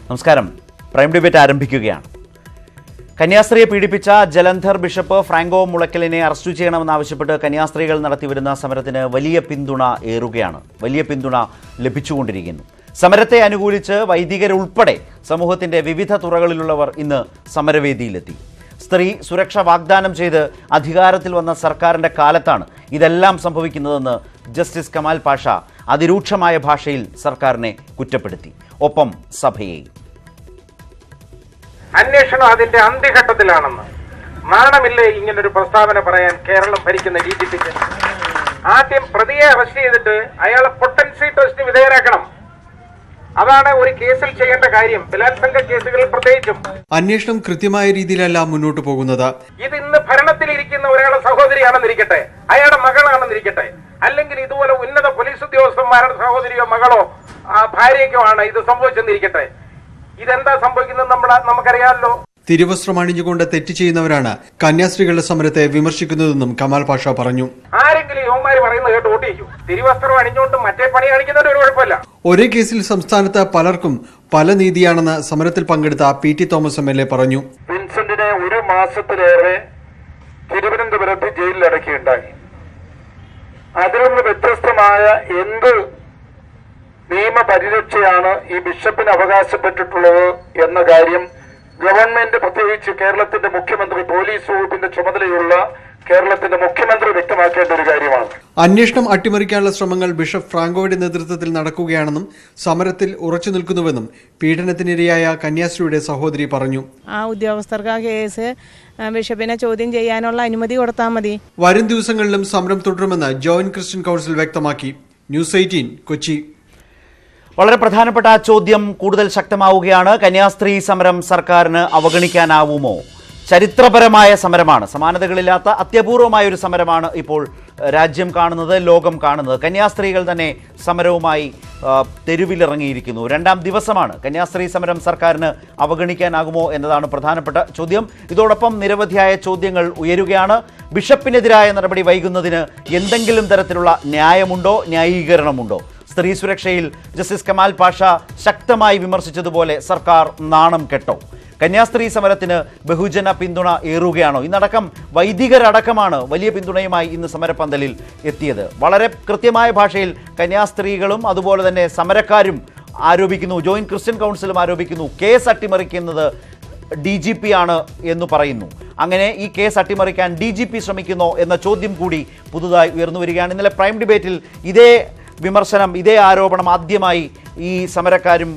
നമസ്കാരം. Prime debate ആരംഭിക്കുകയാണ്. കന്യാസ്ത്രീയെ പീഡിപ്പിച്ച ജലന്ധർ ബിഷപ്പ് ഫ്രാങ്കോ മുളയ്ക്കലിനെ അറസ്റ്റ് ചെയ്യണമെന്നാവശ്യപ്പെട്ട് കന്യാസ്ത്രീകൾ നടത്തിവരുന്ന സമരത്തിന് വലിയ പിന്തുണ ഏറുകയാണ്. വലിയ പിന്തുണ ലഭിച്ചുകൊണ്ടിരിക്കുന്നു. സമരത്തെ അനുകൂലിച്ച് വൈദികരുൾപ്പെടെ സമൂഹത്തിന്റെ വിവിധ തുറകളിലുള്ളവർ ഇന്ന് സമരവേദിയിലെത്തി. സ്ത്രീ സുരക്ഷ വാഗ്ദാനം ചെയ്ത് അധികാരത്തിൽ വന്ന സർക്കാരിന്റെ കാലത്താണ് ഇതെല്ലാം സംഭവിക്കുന്നതെന്ന് ജസ്റ്റിസ് കമാൽ പാഷ അതിരൂക്ഷമായ ഭാഷയിൽ സർക്കാരിനെ കുറ്റപ്പെടുത്തി. ഒപ്പം സഭയെയും. അന്വേഷണം അതിന്റെ അന്ത്യഘട്ടത്തിലാണെന്ന് നാണമില്ലേ ഇങ്ങനൊരു പ്രസ്താവന പറയാൻ കേരളം ഭരിക്കുന്ന DGPക്ക്? ആദ്യം പ്രതിയെ അറസ്റ്റ് ചെയ്തിട്ട് അയാളെ പൊട്ടൻസി ടെസ്റ്റിന് വിധേയരാക്കണം. അതാണ് ഒരു കേസിൽ ചെയ്യേണ്ട കാര്യം. ബലാത്സംഗ കേസുകളിൽ പ്രത്യേകിച്ചും അന്വേഷണം കൃത്യമായ രീതിയിലല്ല മുന്നോട്ട് പോകുന്നത്. ഇത് ഇന്ന് ഭരണത്തിലിരിക്കുന്ന ഒരാളുടെ സഹോദരിയാണെന്നിരിക്കട്ടെ, അയാളുടെ മകളാണെന്നിരിക്കട്ടെ, അല്ലെങ്കിൽ ഇതുപോലെ ഉന്നത പോലീസ് ഉദ്യോഗസ്ഥന്മാരുടെ സഹോദരിയോ മകളോ ഭാര്യയ്ക്കോ ആണ് ഇത് സംഭവിച്ചെന്നിരിക്കട്ടെ, ഇതെന്താ സംഭവിക്കുന്നത് നമുക്കറിയാമല്ലോ. തിരുവസ്ത്രം അണിഞ്ഞുകൊണ്ട് തെറ്റ് ചെയ്യുന്നവരാണ് കന്യാസ്ത്രീകളുടെ സമരത്തെ വിമർശിക്കുന്നതെന്നും കമാൽ പാഷ പറഞ്ഞു. ആരെങ്കിലും യുവമാര് പറയുന്നത് കേട്ട് വോട്ട് ചെയ്യൂ. തിരുവസ്ത്രം അണിഞ്ഞുകൊണ്ട് മറ്റേ പണി കാണിക്കുന്നവർ ഒരു കുഴപ്പമില്ല. ഒരേ കേസിൽ സംസ്ഥാനത്ത് പലർക്കും പല നീതിയാണെന്ന് സമരത്തിൽ പങ്കെടുത്ത PT തോമസ് MLA പറഞ്ഞു. വിൻസെന്റിനെ 1 മാസത്തിലേറെ തിരുവനന്തപുരത്ത് ജയിലിൽ അടക്കുകയുണ്ടായി. അതിൽ നിന്ന് വ്യത്യസ്തമായ എന്ത് നിയമപരിരക്ഷയാണ് ഈ ബിഷപ്പിന് അവകാശപ്പെട്ടിട്ടുള്ളത് എന്ന കാര്യം ഗവൺമെന്റ്, പ്രത്യേകിച്ച് കേരളത്തിന്റെ മുഖ്യമന്ത്രി, പോലീസ് വകുപ്പിന്റെ ചുമതലയുള്ള കേരളത്തിന്റെ മുഖ്യമന്ത്രി വ്യക്തമാക്കേണ്ട ഒരു കാര്യമാണ്. അന്വേഷണം അട്ടിമറിക്കാനുള്ള ശ്രമങ്ങൾ ബിഷപ്പ് ഫ്രാങ്കോയുടെ നേതൃത്വത്തിൽ നടക്കുകയാണെന്നും സമരത്തിൽ ഉറച്ചു നിൽക്കുന്നുവെന്നും പീഡനത്തിനിരയായ കന്യാസ്ത്രീയുടെ സഹോദരി പറഞ്ഞു. ആ ഉദ്യോഗസ്ഥർക്ക് ആ കേസ് ബിഷപ്പിനെ ചോദ്യം ചെയ്യാനുള്ള അനുമതി കൊടുത്താൽ മതി. വരും ദിവസങ്ങളിലും സമരം തുടരുമെന്ന് ജോയിന്റ് ക്രിസ്ത്യൻ കൗൺസിൽ വ്യക്തമാക്കി. ന്യൂസ് 18 കൊച്ചി. വളരെ പ്രധാനപ്പെട്ട ചോദ്യം കൂടുതൽ ശക്തമാവുകയാണ്. കന്യാസ്ത്രീ സമരം സർക്കാരിന് അവഗണിക്കാനാവുമോ? ചരിത്രപരമായ സമരമാണ്. സമാനതകളില്ലാത്ത അത്യപൂർവമായ ഒരു സമരമാണ് ഇപ്പോൾ രാജ്യം കാണുന്നത്, ലോകം കാണുന്നത്. കന്യാസ്ത്രീകൾ തന്നെ സമരവുമായി തെരുവിലിറങ്ങിയിരിക്കുന്നു. 2ാം ദിവസമാണ്. കന്യാസ്ത്രീ സമരം സർക്കാരിന് അവഗണിക്കാനാകുമോ എന്നതാണ് പ്രധാനപ്പെട്ട ചോദ്യം. ഇതോടൊപ്പം നിരവധിയായ ചോദ്യങ്ങൾ ഉയരുകയാണ്. ബിഷപ്പിനെതിരായ നടപടി വൈകുന്നതിന് എന്തെങ്കിലും തരത്തിലുള്ള ന്യായമുണ്ടോ, ന്യായീകരണമുണ്ടോ? സ്ത്രീ സുരക്ഷയിൽ ജസ്റ്റിസ് കമാൽ പാഷ ശക്തമായി വിമർശിച്ചതുപോലെ സർക്കാർ നാണം കെട്ടോ? കന്യാസ്ത്രീ സമരത്തിന് ബഹുജന പിന്തുണ ഏറുകയാണോ? ഇന്നടക്കം വൈദികരടക്കമാണ് വലിയ പിന്തുണയുമായി ഇന്ന് സമരപ്പന്തലിൽ എത്തിയത്. വളരെ കൃത്യമായ ഭാഷയിൽ കന്യാസ്ത്രീകളും അതുപോലെ തന്നെ സമരക്കാരും ആരോപിക്കുന്നു, ജോയിന്റ് ക്രിസ്ത്യൻ കൗൺസിലും ആരോപിക്കുന്നു, കേസ് അട്ടിമറിക്കുന്നത് DGP ആണ് എന്ന് പറയുന്നു. അങ്ങനെ ഈ കേസ് അട്ടിമറിക്കാൻ DGP ശ്രമിക്കുന്നോ എന്ന ചോദ്യം കൂടി പുതുതായി ഉയർന്നു വരികയാണ്. ഇന്നലെ പ്രൈം ഡിബേറ്റിൽ ഇതേ വിമർശനം, ഇതേ ആരോപണം ആദ്യമായി ഈ സമരക്കാരും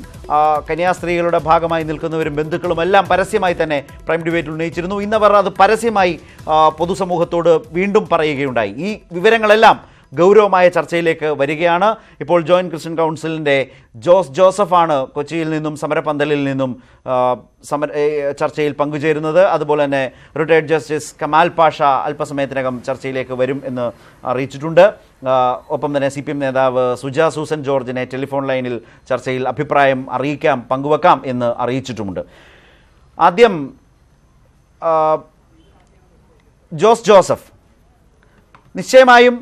കന്യാസ്ത്രീകളുടെ ഭാഗമായി നിൽക്കുന്നവരും ബന്ധുക്കളും എല്ലാം പരസ്യമായി തന്നെ പ്രൈം ഡിബേറ്റിൽ ഉന്നയിച്ചിരുന്നു. ഇന്നവർ അത് പരസ്യമായി പൊതുസമൂഹത്തോട് വീണ്ടും പറയുകയുണ്ടായി. ഈ വിവരങ്ങളെല്ലാം ഗൗരവമായ ചർച്ചയിലേക്ക് വരികയാണ്. ഇപ്പോൾ ജോയിന്റ് ക്രിസ്ത്യൻ കൗൺസിലിൻ്റെ ജോസഫാണ് കൊച്ചിയിൽ നിന്നും സമരപന്തലിൽ നിന്നും ചർച്ചയിൽ പങ്കുചേരുന്നത്. അതുപോലെ തന്നെ റിട്ടയർഡ് ജസ്റ്റിസ് കമാൽ പാഷ അല്പസമയത്തിനകം ചർച്ചയിലേക്ക് വരും എന്ന് അറിയിച്ചിട്ടുണ്ട്. ഒപ്പം തന്നെ CPM നേതാവ് സുജ സൂസൻ ജോർജിനെ ടെലിഫോൺ ലൈനിൽ ചർച്ചയിൽ അഭിപ്രായം അറിയിക്കാം, പങ്കുവെക്കാം എന്ന് അറിയിച്ചിട്ടുമുണ്ട്. ആദ്യം ജോസഫ്, നിശ്ചയമായും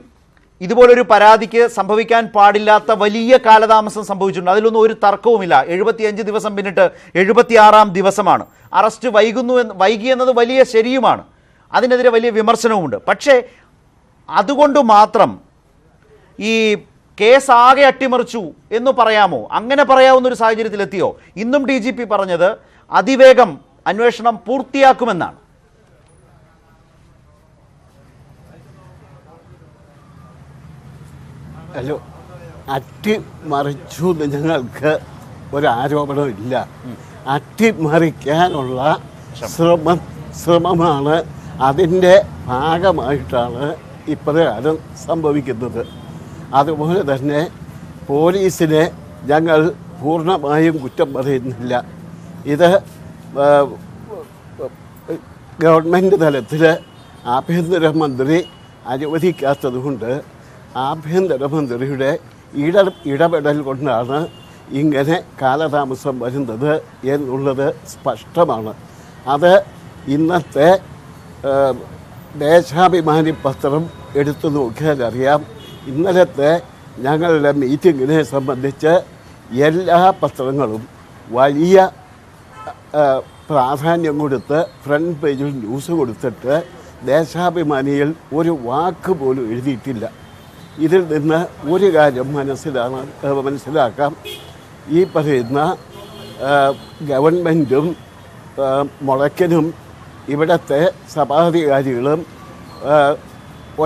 ഇതുപോലൊരു പരാതിക്ക് സംഭവിക്കാൻ പാടില്ലാത്ത വലിയ കാലതാമസം സംഭവിച്ചിട്ടുണ്ട്. അതിലൊന്നും ഒരു തർക്കവുമില്ല. 75 ദിവസം പിന്നിട്ട് 76ാം ദിവസമാണ്. അറസ്റ്റ് വൈകിയെന്നത് വലിയ ശരിയുമാണ്. അതിനെതിരെ വലിയ വിമർശനവുമുണ്ട്. പക്ഷേ അതുകൊണ്ട് മാത്രം ഈ കേസ് ആകെ അട്ടിമറിച്ചു എന്ന് പറയാമോ? അങ്ങനെ പറയാവുന്നൊരു സാഹചര്യത്തിലെത്തിയോ? ഇന്നും DGP പറഞ്ഞത് അതിവേഗം അന്വേഷണം പൂർത്തിയാക്കുമെന്നാണ്. അല്ലോ, അട്ടിമറിച്ചു ഞങ്ങൾക്ക് ഒരാരോപണമില്ല. അട്ടിമറിക്കാനുള്ള ശ്രമമാണ്. അതിൻ്റെ ഭാഗമായിട്ടാണ് ഇപ്രകാരം സംഭവിക്കുന്നത്. അതുപോലെ തന്നെ പോലീസിനെ ഞങ്ങൾ പൂർണ്ണമായും കുറ്റം പറയുന്നില്ല. ഇത് ഗവൺമെൻറ് തലത്തിൽ ആഭ്യന്തരമന്ത്രി അനുവദിക്കാത്തതുകൊണ്ട് ആഭ്യന്തരമന്ത്രിയുടെ ഇടപെടൽ കൊണ്ടാണ് ഇങ്ങനെ കാലതാമസം വരുന്നത് എന്നുള്ളത് സ്പഷ്ടമാണ്. അത് ഇന്നത്തെ ദേശാഭിമാനി പത്രം എടുത്തു നോക്കിയാൽ അറിയാം. ഇന്നലത്തെ ഞങ്ങളുടെ മീറ്റിങ്ങിനെ സംബന്ധിച്ച് എല്ലാ പത്രങ്ങളും വലിയ പ്രാധാന്യം കൊടുത്ത് ഫ്രണ്ട് പേജിൽ ന്യൂസ് കൊടുത്തിട്ട് ദേശാഭിമാനിയിൽ ഒരു വാക്ക് പോലും എഴുതിയിട്ടില്ല. ഇതിൽ നിന്ന് ഒരു കാര്യം മനസ്സിലാക്കാം. ഈ പറയുന്ന ഗവൺമെൻറ്റും മുളയ്ക്കനും ഇവിടുത്തെ സഭാധികാരികളും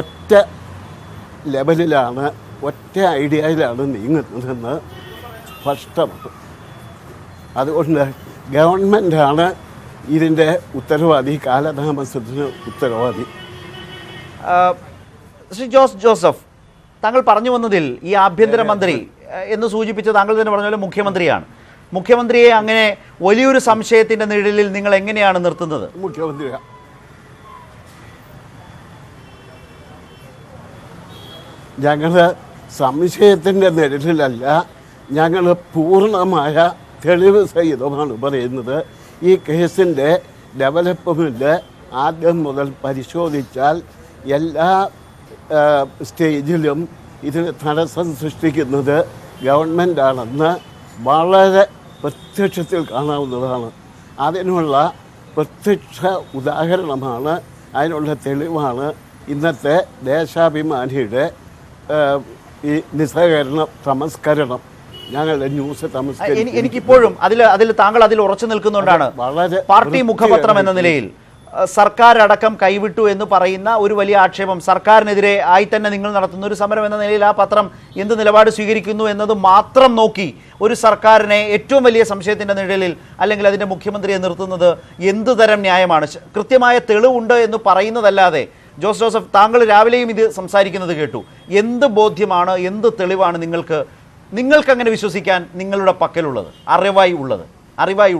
ഒറ്റ ലെവലിലാണ്, ഒറ്റ ഐഡിയയിലാണ് നീങ്ങുന്നതെന്ന് സ്പഷ്ടമാണ്. അതുകൊണ്ട് ഗവൺമെൻറ്റാണ് ഇതിൻ്റെ ഉത്തരവാദി, കാലതാമസത്തിന് ഉത്തരവാദി. ശ്രീ ജോസഫ്, താങ്കൾ പറഞ്ഞു വന്നതിൽ ഈ ആഭ്യന്തരമന്ത്രി എന്ന് സൂചിപ്പിച്ച താങ്കൾ തന്നെ പറഞ്ഞ പോലെ മുഖ്യമന്ത്രിയാണ്. മുഖ്യമന്ത്രിയെ അങ്ങനെ വലിയൊരു സംശയത്തിൻ്റെ നിഴലിൽ നിങ്ങൾ എങ്ങനെയാണ് നിർത്തുന്നത്? മുഖ്യമന്ത്രി ഞങ്ങൾ സംശയത്തിൻ്റെ നിഴലിലല്ല, ഞങ്ങൾ പൂർണ്ണമായ തെളിവ് സഹിതമാണ് പറയുന്നത്. ഈ കേസിൻ്റെ ഡെവലപ്മെൻറ്റ് ആദ്യം മുതൽ പരിശോധിച്ചാൽ എല്ലാ സ്റ്റേജിലും ഇതിന് തടസ്സം സൃഷ്ടിക്കുന്നത് ഗവൺമെൻറ്റാണെന്ന് വളരെ പ്രത്യക്ഷത്തിൽ കാണാവുന്നതാണ്. അതിനുള്ള പ്രത്യക്ഷ ഉദാഹരണമാണ്, അതിനുള്ള തെളിവാണ് ഇന്നത്തെ ദേശാഭിമാനിയുടെ ഈ നിസ്സഹകരണ സംസ്കരണം, ഞങ്ങളുടെ ന്യൂസ് സംസ്കരണം. എനിക്കിപ്പോഴും അതിൽ താങ്കൾ അതിൽ ഉറച്ചു നിൽക്കുന്നുകൊണ്ടാണ് പാർട്ടി മുഖപത്രം എന്ന നിലയിൽ സർക്കാർ അടക്കം കൈവിട്ടു എന്ന് പറയുന്ന ഒരു വലിയ ആക്ഷേപം സർക്കാരിനെതിരെ ആയി തന്നെ നിങ്ങൾ നടത്തുന്ന ഒരു സമരം എന്ന നിലയിൽ ആ പത്രം എന്ത് നിലപാട് സ്വീകരിക്കുന്നു എന്നത് മാത്രം നോക്കി ഒരു സർക്കാരിനെ ഏറ്റവും വലിയ സംശയത്തിൻ്റെ നിഴലിൽ അല്ലെങ്കിൽ അതിൻ്റെ മുഖ്യമന്ത്രിയെ നിർത്തുന്നത് എന്തു തരം ന്യായമാണ്? കൃത്യമായ തെളിവുണ്ട് എന്ന് പറയുന്നതല്ലാതെ ജോസഫ്, താങ്കൾ രാവിലെയും ഇത് സംസാരിക്കുന്നത് കേട്ടു. എന്ത് ബോധ്യമാണ്, എന്ത് തെളിവാണ് നിങ്ങൾക്ക് അങ്ങനെ വിശ്വസിക്കാൻ നിങ്ങളുടെ പക്കലുള്ളത്, അറിവായി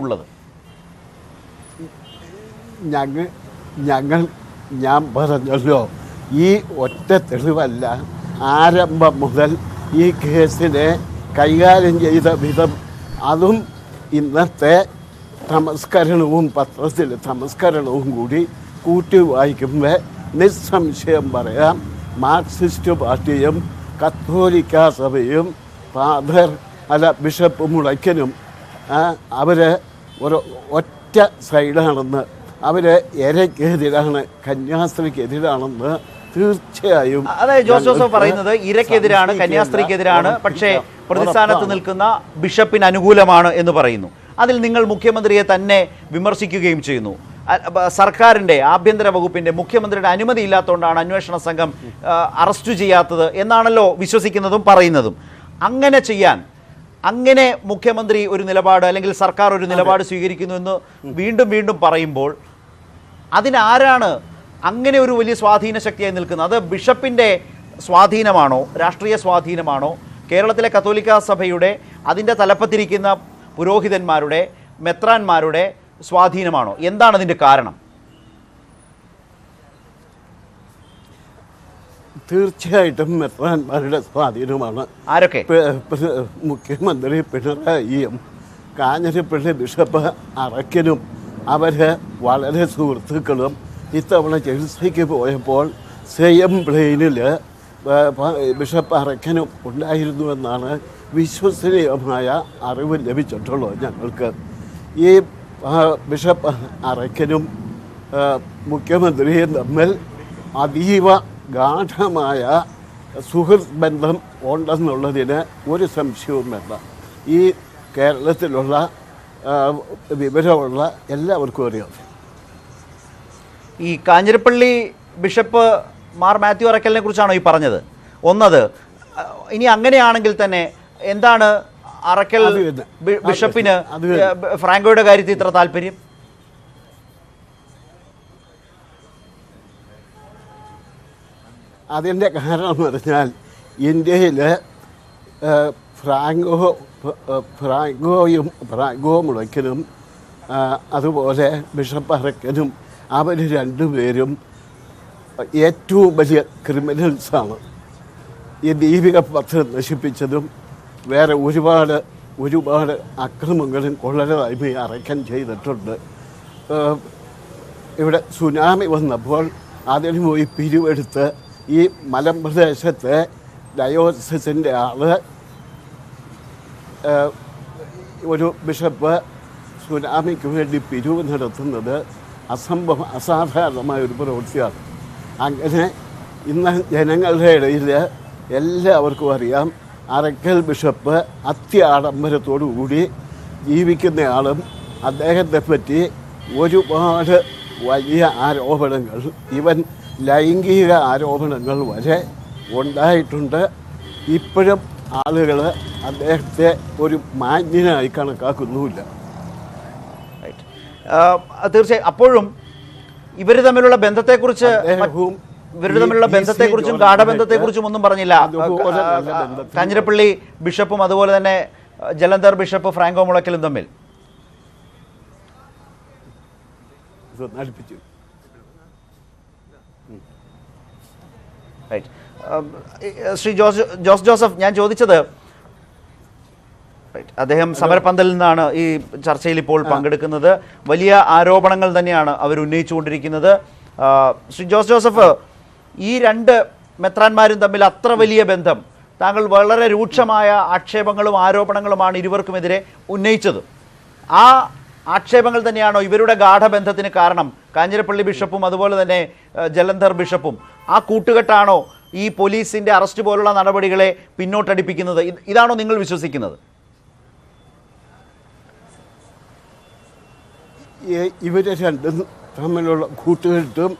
ഉള്ളത്? ഞാൻ പറഞ്ഞല്ലോ, ഈ ഒറ്റ തെളിവല്ല, ആരംഭം മുതൽ ഈ കേസിനെ കൈകാര്യം ചെയ്ത വിധം, അതും ഇന്നത്തെ സംസ്കരണവും പത്രത്തിലെ സംസ്കരണവും കൂടി കൂട്ടി വായിക്കുമ്പോൾ നിസ്സംശയം പറയാം, മാർക്സിസ്റ്റ് പാർട്ടിയും കത്തോലിക്ക സഭയും ബിഷപ്പ് മുളയ്ക്കനും അവർ ഒരു ഒറ്റ സൈഡാണെന്ന്, അവർ ഇരയ്ക്കെതിരാണ്, കന്യാസ്ത്രീക്കെതിരാണെന്ന് തീർച്ചയായും. അതായത് ജോസഫ് പറയുന്നത് ഇരയ്ക്കെതിരാണ്, കന്യാസ്ത്രീക്കെതിരാണ്, പക്ഷേ പ്രതിസ്ഥാനത്ത് നിൽക്കുന്ന ബിഷപ്പിന് അനുകൂലമാണ് എന്ന് പറയുന്നു. അതിൽ നിങ്ങൾ മുഖ്യമന്ത്രിയെ തന്നെ വിമർശിക്കുകയും ചെയ്യുന്നു. സർക്കാരിൻ്റെ ആഭ്യന്തര വകുപ്പിൻ്റെ മുഖ്യമന്ത്രിയുടെ അനുമതി ഇല്ലാത്തതുകൊണ്ടാണ് അന്വേഷണ സംഘം അറസ്റ്റ് ചെയ്യാത്തത് എന്നാണല്ലോ വിശ്വസിക്കുന്നതും പറയുന്നതും. അങ്ങനെ ചെയ്യാൻ, അങ്ങനെ മുഖ്യമന്ത്രി ഒരു നിലപാട് അല്ലെങ്കിൽ സർക്കാർ ഒരു നിലപാട് സ്വീകരിക്കുന്നു എന്ന് വീണ്ടും പറയുമ്പോൾ അതിനാരാണ് അങ്ങനെ ഒരു വലിയ സ്വാധീന ശക്തിയായി നിൽക്കുന്നത്? അത് ബിഷപ്പിൻ്റെ സ്വാധീനമാണോ, രാഷ്ട്രീയ സ്വാധീനമാണോ, കേരളത്തിലെ കത്തോലിക്ക സഭയുടെ അതിൻ്റെ തലപ്പത്തിരിക്കുന്ന പുരോഹിതന്മാരുടെ മെത്രാന്മാരുടെ സ്വാധീനമാണോ? എന്താണ് അതിൻ്റെ കാരണം? തീർച്ചയായിട്ടും മെത്രാന്മാരുടെ സ്വാധീനമാണ്. ആരൊക്കെ? മുഖ്യമന്ത്രി പിണറായിയും കാഞ്ഞിരപ്പള്ളി ബിഷപ്പ് അറക്കനും അവർ വളരെ സുഹൃത്തുക്കളും ഇത്തവണ ചികിത്സയ്ക്ക് പോയപ്പോൾ സെയിം പ്ലെയിനിൽ ബിഷപ്പ് അറക്കനും ഉണ്ടായിരുന്നുവെന്നാണ് വിശ്വസനീയമായ അറിവ് ലഭിച്ചിട്ടുള്ളത് ഞങ്ങൾക്ക്. ഈ ബിഷപ്പ് അറക്കനും മുഖ്യമന്ത്രിയും തമ്മിൽ അതീവ ഗാഠമായ സുഹൃത്ത് ബന്ധം ഉണ്ടെന്നുള്ളതിന് ഒരു സംശയവും വേണ്ട. ഈ കേരളത്തിലുള്ള വിവരമുള്ള എല്ലാവർക്കും അറിയാം. ഈ കാഞ്ഞിരപ്പള്ളി ബിഷപ്പ് മാർ മാത്യു അറക്കലിനെ കുറിച്ചാണോ ഈ പറഞ്ഞത്? ഒന്നത്, ഇനി അങ്ങനെയാണെങ്കിൽ തന്നെ എന്താണ് അറക്കൽ ബിഷപ്പിന് ഫ്രാങ്കോയുടെ കാര്യത്തിൽ ഇത്ര താല്പര്യം? അതിൻ്റെ കാരണം എന്ന് പറഞ്ഞാൽ ഇന്ത്യയിൽ ഫ്രാങ്കോ മുളയ്ക്കനും അതുപോലെ ബിഷപ്പ് അറക്കനും അവർ രണ്ടുപേരും ഏറ്റവും വലിയ ക്രിമിനൽസാണ്. ഈ ദീപിക പത്രം നശിപ്പിച്ചതും വേറെ ഒരുപാട് അക്രമങ്ങളും കൊള്ളരുതായ്മയും അറക്കൻ ചെയ്തിട്ടുണ്ട്. ഇവിടെ സുനാമി വന്നപ്പോൾ അതിന് പോയി പിരിവെടുത്ത് ഈ മലമ്പ്രദേശത്തെ ഡയോസിസിൻ്റെ ആള് ഒരു ബിഷപ്പ് സുനാമിക്ക് വേണ്ടി പിരിവ് നടത്തുന്നത് അസാധാരണമായ ഒരു പ്രവൃത്തിയാണ്. അങ്ങനെ ഇന്ന് ജനങ്ങളുടെ ഇടയിൽ എല്ലാവർക്കും അറിയാം, അറക്കൽ ബിഷപ്പ് അത്യാഡംബരത്തോടു കൂടി ജീവിക്കുന്നയാളും അദ്ദേഹത്തെ പറ്റി ഒരുപാട് വലിയ ആരോപണങ്ങൾ, ഇവൻ ലൈംഗിക ആരോപണങ്ങൾ വരെ ഉണ്ടായിട്ടുണ്ട്. ഇപ്പോഴും ആളുകൾ അദ്ദേഹത്തെ ഒരു മാന്യനായി കണക്കാക്കുന്നുമില്ല. തീർച്ചയായും അപ്പോഴും ഇവർ തമ്മിലുള്ള ബന്ധത്തെക്കുറിച്ച് ഗാഠബന്ധത്തെക്കുറിച്ചും ഒന്നും പറഞ്ഞില്ല. കാഞ്ഞിരപ്പള്ളി ബിഷപ്പും അതുപോലെ തന്നെ ജലന്ധർ ബിഷപ്പ് ഫ്രാങ്കോ മുളയ്ക്കലും തമ്മിൽ ശ്രീ ജോസഫ്, ഞാൻ ചോദിച്ചത്, അദ്ദേഹം സമരപന്തലിൽ നിന്നാണ് ഈ ചർച്ചയിൽ ഇപ്പോൾ പങ്കെടുക്കുന്നത്. വലിയ ആരോപണങ്ങൾ തന്നെയാണ് അവർ ഉന്നയിച്ചുകൊണ്ടിരിക്കുന്നത്. ശ്രീ ജോസഫ്, ഈ രണ്ട് മെത്രാന്മാരും തമ്മിൽ അത്ര വലിയ ബന്ധം, താങ്കൾ വളരെ രൂക്ഷമായ ആക്ഷേപങ്ങളും ആരോപണങ്ങളുമാണ് ഇരുവർക്കുമെതിരെ ഉന്നയിച്ചത്. ആ ആക്ഷേപങ്ങൾ തന്നെയാണോ ഇവരുടെ ഗാഠബന്ധത്തിന് കാരണം? കാഞ്ഞിരപ്പള്ളി ബിഷപ്പും അതുപോലെ തന്നെ ജലന്ധർ ബിഷപ്പും ആ കൂട്ടുകെട്ടാണോ ഈ പോലീസിന്റെ അറസ്റ്റ് പോലുള്ള നടപടികളെ പിന്നോട്ടടിപ്പിക്കുന്നത്? ഇതാണോ നിങ്ങൾ വിശ്വസിക്കുന്നത്? ഇവർ രണ്ടും തമ്മിലുള്ള കൂട്ടുകെട്ടും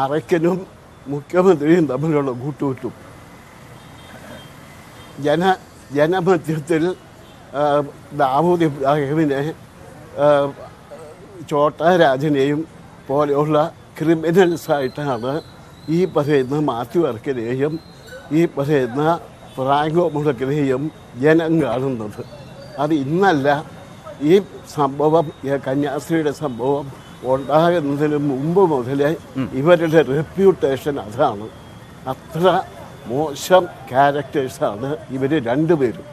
അറയ്ക്കനും മുഖ്യമന്ത്രിയും തമ്മിലുള്ള കൂട്ടുകെട്ടും ജനമധ്യത്തിൽ ദാവൂദ് ഇബ്രാഹിമിനെ ചോട്ടാ രാജനെയും പോലെയുള്ള ക്രിമിനൽസായിട്ടാണ് ഈ പറയുന്ന മാത്യു അറക്കനെയും ഈ പറയുന്ന ഫ്രാങ്കോ മുളയ്ക്കനെയും ജനം കാണുന്നത്. അത് ഇന്നല്ല, ഈ സംഭവം, കന്യാസ്ത്രീയുടെ സംഭവം ഉണ്ടാകുന്നതിന് മുമ്പ് മുതലേ ഇവരുടെ റെപ്യൂട്ടേഷൻ അതാണ്. അത്ര മോശം ക്യാരക്ടേഴ്സാണ് ഇവർ രണ്ടുപേരും.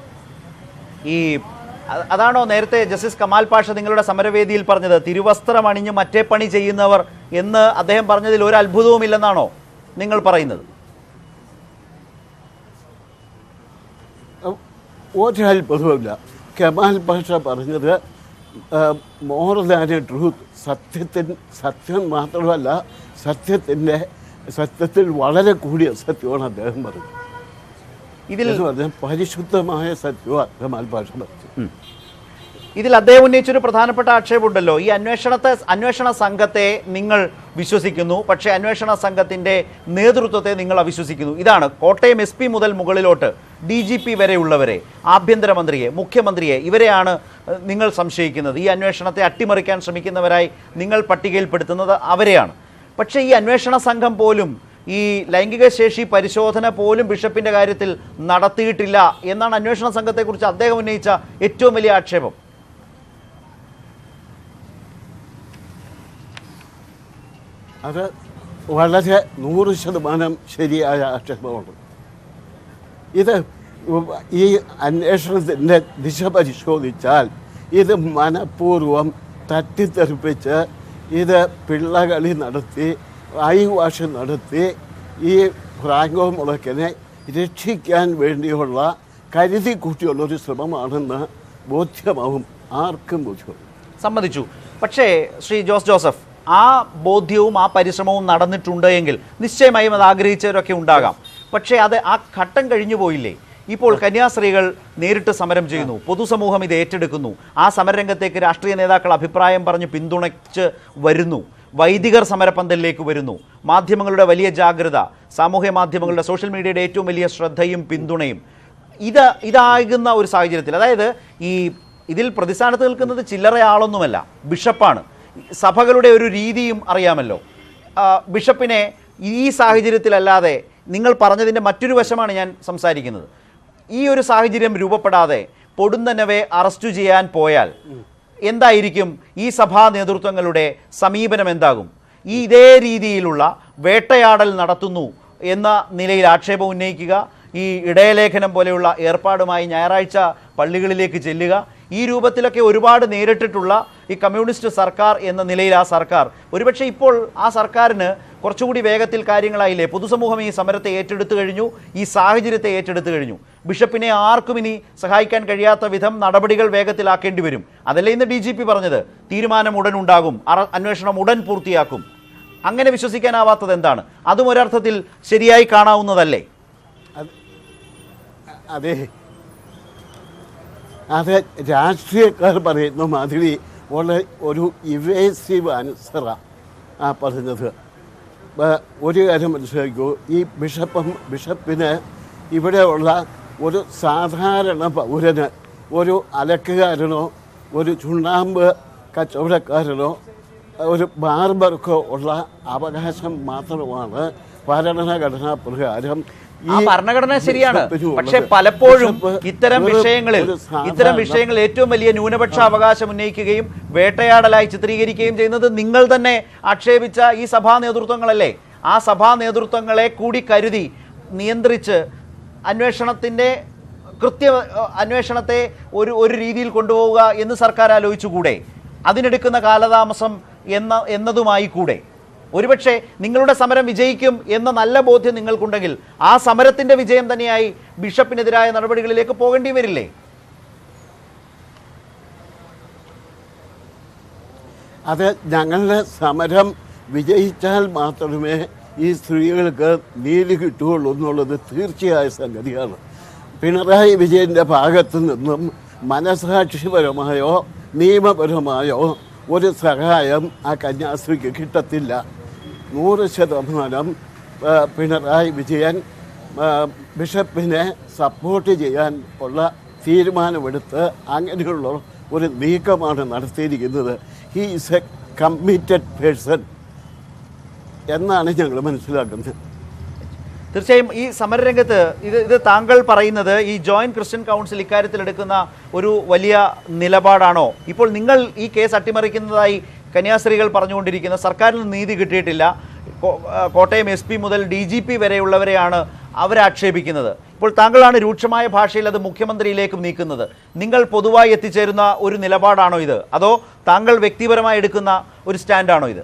അതാണോ നേരത്തെ ജസ്റ്റിസ് കമാൽ പാഷ നിങ്ങളുടെ സമരവേദിയിൽ പറഞ്ഞത്, തിരുവസ്ത്രം അണിഞ്ഞ് മറ്റേ പണി ചെയ്യുന്നവർ എന്ന് അദ്ദേഹം പറഞ്ഞതിൽ ഒരു അത്ഭുതവുമില്ലെന്നാണോ നിങ്ങൾ പറയുന്നത്? ഒരത്ഭുതവുമില്ല. കമാൽ പാഷ പറഞ്ഞത് മോർ ദാൻ എ ട്രൂത്ത്, സത്യം മാത്രമല്ല, സത്യത്തിൽ വളരെ കൂടിയ സത്യമാണ് അദ്ദേഹം പറഞ്ഞത്. ഇതിൽ പരിശുദ്ധമായ സത്യമാണ് കമാൽ പാഷ പറഞ്ഞത്. ഇതിൽ അദ്ദേഹം ഉന്നയിച്ചൊരു പ്രധാനപ്പെട്ട ആക്ഷേപമുണ്ടല്ലോ, ഈ അന്വേഷണ സംഘത്തെ നിങ്ങൾ വിശ്വസിക്കുന്നു, പക്ഷേ അന്വേഷണ സംഘത്തിന്റെ നേതൃത്വത്തെ നിങ്ങൾ അവിശ്വസിക്കുന്നു. ഇതാണ് കോട്ടയം SP മുതൽ മുകളിലോട്ട് DGP വരെയുള്ളവരെ, ആഭ്യന്തരമന്ത്രിയെ, മുഖ്യമന്ത്രിയെ, ഇവരെയാണ് നിങ്ങൾ സംശയിക്കുന്നത്. ഈ അന്വേഷണത്തെ അട്ടിമറിക്കാൻ ശ്രമിക്കുന്നവരായി നിങ്ങൾ പട്ടികയിൽപ്പെടുത്തുന്നത് അവരെയാണ്. പക്ഷേ ഈ അന്വേഷണ സംഘം പോലും ഈ ലൈംഗിക ശേഷി പരിശോധന പോലും ബിഷപ്പിന്റെ കാര്യത്തിൽ നടത്തിയിട്ടില്ല എന്നാണ് അന്വേഷണ സംഘത്തെക്കുറിച്ച് അദ്ദേഹം ഉന്നയിച്ച ഏറ്റവും വലിയ ആക്ഷേപം. അത് വളരെ 100% ശരിയായ ആക്ഷേപമാണ്. ഇത് ഈ അന്വേഷണത്തിൻ്റെ ദിശ പരിശോധിച്ചാൽ ഇത് മനഃപൂർവ്വം തട്ടിത്തെറിപ്പിച്ച്, ഇത് പിള്ളകളി നടത്തി, ഐ വാഷ് നടത്തി ഈ ഫ്രാങ്കോ മുളയ്ക്കനെ രക്ഷിക്കാൻ വേണ്ടിയുള്ള കരുതി കൂട്ടിയുള്ളൊരു ശ്രമമാണെന്ന് ബോധ്യമാവും, ആർക്കും ബോധ്യമാവും. സമ്മതിച്ചു. പക്ഷേ ശ്രീ ജോസഫ്, ആ ബോധ്യവും ആ പരിശ്രമവും നടന്നിട്ടുണ്ട് എങ്കിൽ നിശ്ചയമായും അത് ആഗ്രഹിച്ചവരൊക്കെ ഉണ്ടാകാം. പക്ഷേ അത് ആ ഘട്ടം കഴിഞ്ഞു പോയില്ലേ? ഇപ്പോൾ കന്യാസ്ത്രീകൾ നേരിട്ട് സമരം ചെയ്യുന്നു, പൊതുസമൂഹം ഇത് ഏറ്റെടുക്കുന്നു, ആ സമരരംഗത്തേക്ക് രാഷ്ട്രീയ നേതാക്കൾ അഭിപ്രായം പറഞ്ഞ് പിന്തുണച്ച് വരുന്നു, വൈദികർ സമരപന്തലിലേക്ക് വരുന്നു, മാധ്യമങ്ങളുടെ വലിയ ജാഗ്രത, സാമൂഹ്യ മാധ്യമങ്ങളുടെ, സോഷ്യൽ മീഡിയയുടെ ഏറ്റവും വലിയ ശ്രദ്ധയും പിന്തുണയും ഇതാകുന്ന ഒരു സാഹചര്യത്തിൽ, അതായത് ഇതിൽ പ്രതിസ്ഥാനത്ത് നിൽക്കുന്നത് ചില്ലറ ആളൊന്നുമല്ല, ബിഷപ്പാണ്. സഭകളുടെ ഒരു രീതിയും അറിയാമല്ലോ. ബിഷപ്പിനെ ഈ സാഹചര്യത്തിലല്ലാതെ, നിങ്ങൾ പറഞ്ഞതിൻ്റെ മറ്റൊരു വശമാണ് ഞാൻ സംസാരിക്കുന്നത്, ഈ ഒരു സാഹചര്യം രൂപപ്പെടാതെ പൊടുന്നനവെ അറസ്റ്റ് ചെയ്യാൻ പോയാൽ എന്തായിരിക്കും ഈ സഭാ നേതൃത്വങ്ങളുടെ സമീപനം? എന്താകും? ഇതേ രീതിയിലുള്ള വേട്ടയാടൽ നടത്തുന്നു എന്ന നിലയിൽ ആക്ഷേപം ഉന്നയിക്കുക, ഈ ഇടയലേഖനം പോലെയുള്ള ഏർപ്പാടുമായി ഞായറാഴ്ച പള്ളികളിലേക്ക് ചെല്ലുക, ഈ രൂപത്തിലൊക്കെ ഒരുപാട് നേരിട്ടിട്ടുള്ള ഈ കമ്മ്യൂണിസ്റ്റ് സർക്കാർ എന്ന നിലയിൽ ആ സർക്കാർ, ഒരുപക്ഷെ ഇപ്പോൾ ആ സർക്കാരിന് കുറച്ചുകൂടി വേഗത്തിൽ കാര്യങ്ങളായില്ലേ? പൊതുസമൂഹം ഈ സമരത്തെ ഏറ്റെടുത്തു കഴിഞ്ഞു, ഈ സാഹചര്യത്തെ ഏറ്റെടുത്തു കഴിഞ്ഞു. ബിഷപ്പിനെ ആർക്കും ഇനി സഹായിക്കാൻ കഴിയാത്ത വിധം നടപടികൾ വേഗത്തിലാക്കേണ്ടി വരും. അതല്ലേ ഇന്ന് DGP പറഞ്ഞത്? തീരുമാനം ഉടൻ ഉണ്ടാകും, അന്വേഷണം ഉടൻ പൂർത്തിയാക്കും. അങ്ങനെ വിശ്വസിക്കാനാവാത്തത് എന്താണ്? അതും ഒരർത്ഥത്തിൽ ശരിയായി കാണാവുന്നതല്ലേ? അതെ, അത് രാഷ്ട്രീയക്കാർ പറയുന്ന മാതിരി വളരെ ഒരു ഇവേസീവ് ആൻസറാണ് പറഞ്ഞത്. ഒരു കാര്യം മനസ്സിലാക്കൂ, ഈ ബിഷപ്പിന് ഇവിടെയുള്ള ഒരു സാധാരണ പൗരന്, ഒരു അലക്കുകാരനോ ഒരു ചുണ്ണാമ്പ് കച്ചവടക്കാരനോ ഒരു ബാർബർക്കോ ഉള്ള അവകാശം മാത്രമാണ് ഭരണഘടനാ പ്രകാരം. ആ ഭരണഘടന ശരിയാണ്, പക്ഷെ പലപ്പോഴും ഇത്തരം വിഷയങ്ങളിൽ ഏറ്റവും വലിയ ന്യൂനപക്ഷ അവകാശം ഉന്നയിക്കുകയും വേട്ടയാടലായി ചിത്രീകരിക്കുകയും ചെയ്യുന്നത് നിങ്ങൾ തന്നെ ആക്ഷേപിച്ച ഈ സഭാ നേതൃത്വങ്ങളല്ലേ? ആ സഭാ നേതൃത്വങ്ങളെ കൂടി കരുതി നിയന്ത്രിച്ച് അന്വേഷണത്തെ ഒരു രീതിയിൽ കൊണ്ടുപോവുക എന്ന് സർക്കാർ ആലോചിച്ചുകൂടെ? അതിനെടുക്കുന്ന കാലതാമസം എന്നതുമായി കൂടെ? ഒരുപക്ഷെ നിങ്ങളുടെ സമരം വിജയിക്കും എന്ന നല്ല ബോധ്യം നിങ്ങൾക്കുണ്ടെങ്കിൽ ആ സമരത്തിന്റെ വിജയം തന്നെയായി ബിഷപ്പിനെതിരായ നടപടികളിലേക്ക് പോകേണ്ടി വരില്ലേ? അത് ഞങ്ങളുടെ സമരം വിജയിച്ചാൽ മാത്രമേ ഈ സ്ത്രീകൾക്ക് നീതി കിട്ടുകയുള്ളൂ എന്നുള്ളത് തീർച്ചയായ സംഗതിയാണ്. പിണറായി വിജയൻ്റെ ഭാഗത്തു നിന്നും മനസാക്ഷിപരമായോ നിയമപരമായോ ഒരു സഹായം ആ കന്യാസ്ത്രീക്ക് കിട്ടത്തില്ല. 100% പിണറായി വിജയൻ ബിഷപ്പിനെ സപ്പോർട്ട് ചെയ്യാൻ ഉള്ള തീരുമാനമെടുത്ത് അങ്ങനെയുള്ള ഒരു നീക്കമാണ് നടത്തിയിരിക്കുന്നത്. He is A committed person എന്നാണ് ഞങ്ങൾ മനസ്സിലാക്കുന്നത്. തീർച്ചയായും ഈ സമരരംഗത്ത് ഇത് താങ്കൾ പറയുന്നത് ഈ ജോയിന്റ് ക്രിസ്ത്യൻ കൗൺസിൽ ഇക്കാര്യത്തിൽ എടുക്കുന്ന ഒരു വലിയ നിലപാടാണോ? ഇപ്പോൾ നിങ്ങൾ ഈ കേസ് അട്ടിമറിക്കുന്നതായി കന്യാസ്ത്രീകൾ പറഞ്ഞുകൊണ്ടിരിക്കുന്ന സർക്കാരിന് നീതി കിട്ടിയിട്ടില്ല, കോട്ടയം SP മുതൽ DGP വരെയുള്ളവരെയാണ് അവരാക്ഷേപിക്കുന്നത്. ഇപ്പോൾ താങ്കളാണ് രൂക്ഷമായ ഭാഷയിൽ അത് മുഖ്യമന്ത്രിയിലേക്കും നീക്കുന്നത്. നിങ്ങൾ പൊതുവായി എത്തിച്ചേരുന്ന ഒരു നിലപാടാണോ ഇത്, അതോ താങ്കൾ വ്യക്തിപരമായി എടുക്കുന്ന ഒരു സ്റ്റാൻഡാണോ ഇത്?